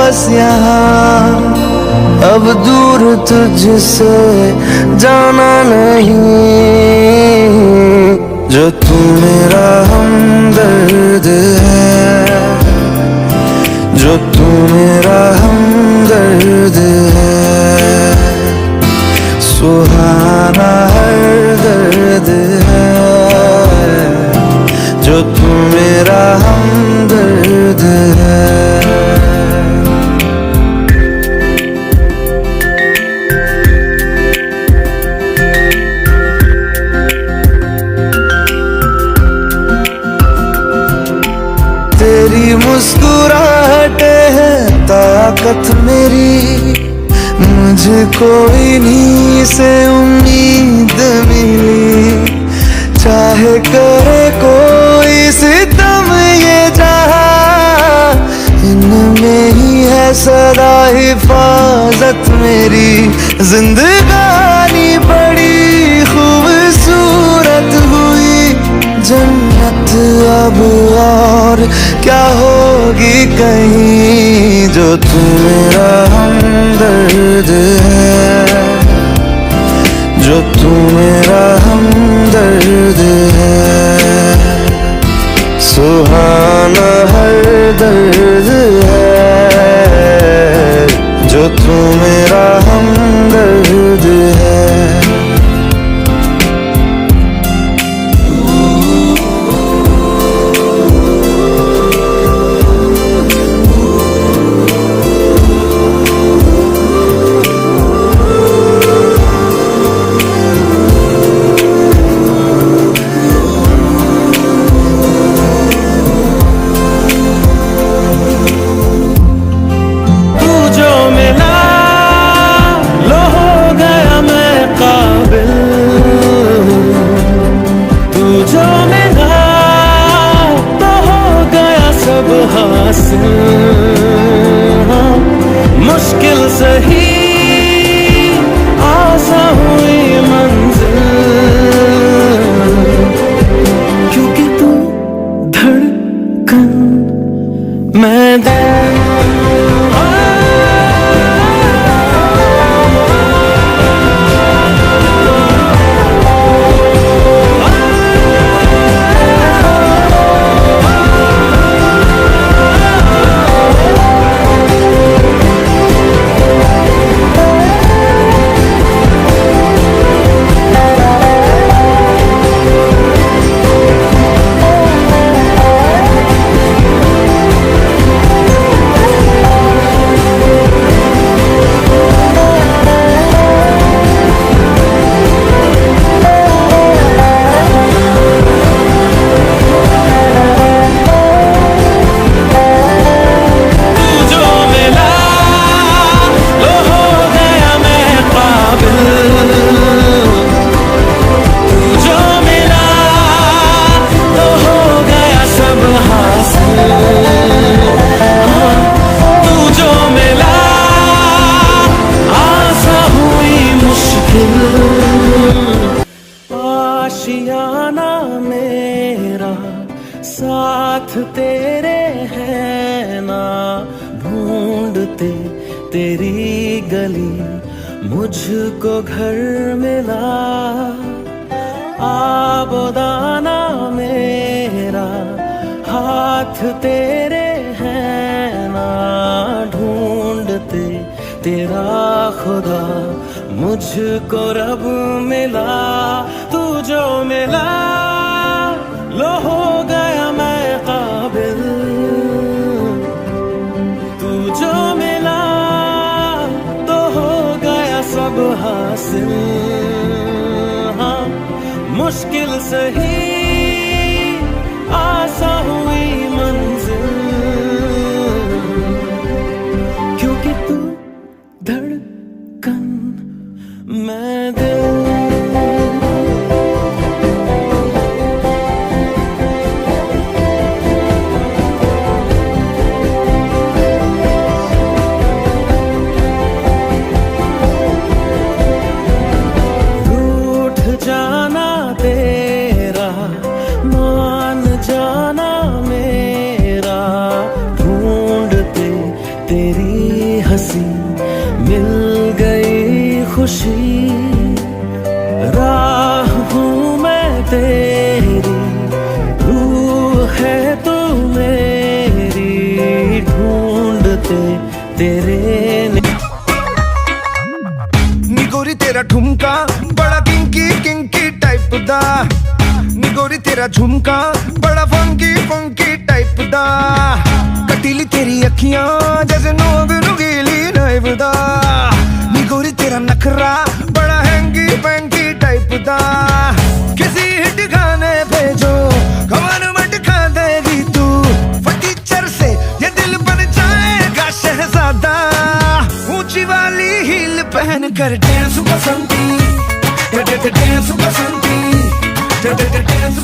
बस यहाँ, अब दूर तुझसे जाना नहीं। जो तू मेरा हमदर्द है, जो तू मेरा हमदर्द है, सुहाना हर दर्द है। जो तू मेरा हमदर्द है। तेरी मुस्कुराहटे है ताकत मेरी, मुझको इन्हीं से उम्मीद मिली। चाहे करे कोई सितम ये जहां, इनमें ही है सदा हिफाजत मेरी। जिंदगानी बड़ी खूबसूरत हुई, जन्नत अब और क्या होगी कहीं। जो तू मेरा हमदर्द है, जो तू मेरा हमदर्द है, सुहाना हर दर्द है। जो तू मेरा हमदर्द है। मुश्किल सही आसान हुई मंजिल, क्योंकि तू धड़कन मैं आशियाना मेरा साथ तेरे है ना, ढूंढते तेरी गली मुझको घर मिला। आबोदाना मेरा हाथ तेरे है ना, ढूंढते तेरा खुदा मुझको रब मिला। तू जो मिला लो हो गया मैं काबिल, तू जो मिला तो हो गया सब हासिल। हाँ मुश्किल सही आसान हुई मंजिल, क्योंकि तू धड़कन मैं दिल। रूठ जाना तेरा हंसी मिल गई खुशी, राह हूँ मैं तेरी, रूह है तू मेरी, ढूंढते तेरे नी गोरी तेरा ठुमका बड़ा किंकी किंकी टाइप दा, नी गोरी तेरा झुमका बड़ा फंकी फंकी टाइप दा, कटीली तेरी अखियां जैसे नोग नुगीली नाइफ दा, नी गोरी तेरा नखरा बड़ा हैंगी पैंकी टाइप दा, किसी हिट गाने पे जो खबर मट खा देगी तू, फटीचर से ये दिल बन जाएगा शहजादा, ऊंची वाली हील पहन कर डांस बसंती, डांस बसंती, डांस